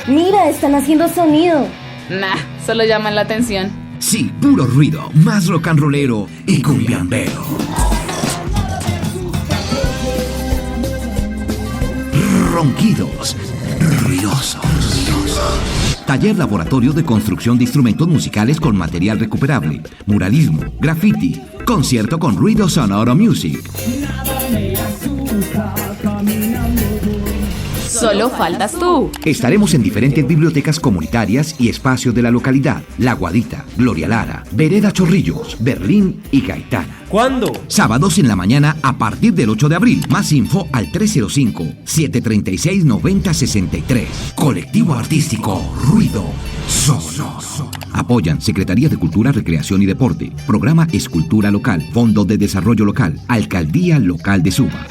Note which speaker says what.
Speaker 1: Mira, están haciendo sonido.
Speaker 2: Nah, solo llaman la atención.
Speaker 3: Sí, puro ruido, más rock and rollero y cumbiambero. Ronquidos, ruidosos. Taller Laboratorio de Construcción de Instrumentos Musicales con Material Recuperable, Muralismo, Graffiti, Concierto con Ruido Sonoro Music.
Speaker 2: Solo faltas tú.
Speaker 3: Estaremos en diferentes bibliotecas comunitarias y espacios de la localidad: La Guadita, Gloria Lara, Vereda Chorrillos, Berlín y Gaitana.
Speaker 4: ¿Cuándo?
Speaker 3: Sábados en la mañana a partir del 8 de abril. Más info al 305-736-9063. Colectivo Artístico Ruido Sonoro. Apoyan Secretaría de Cultura, Recreación y Deporte, Programa Escultura Local, Fondo de Desarrollo Local, Alcaldía Local de Suba.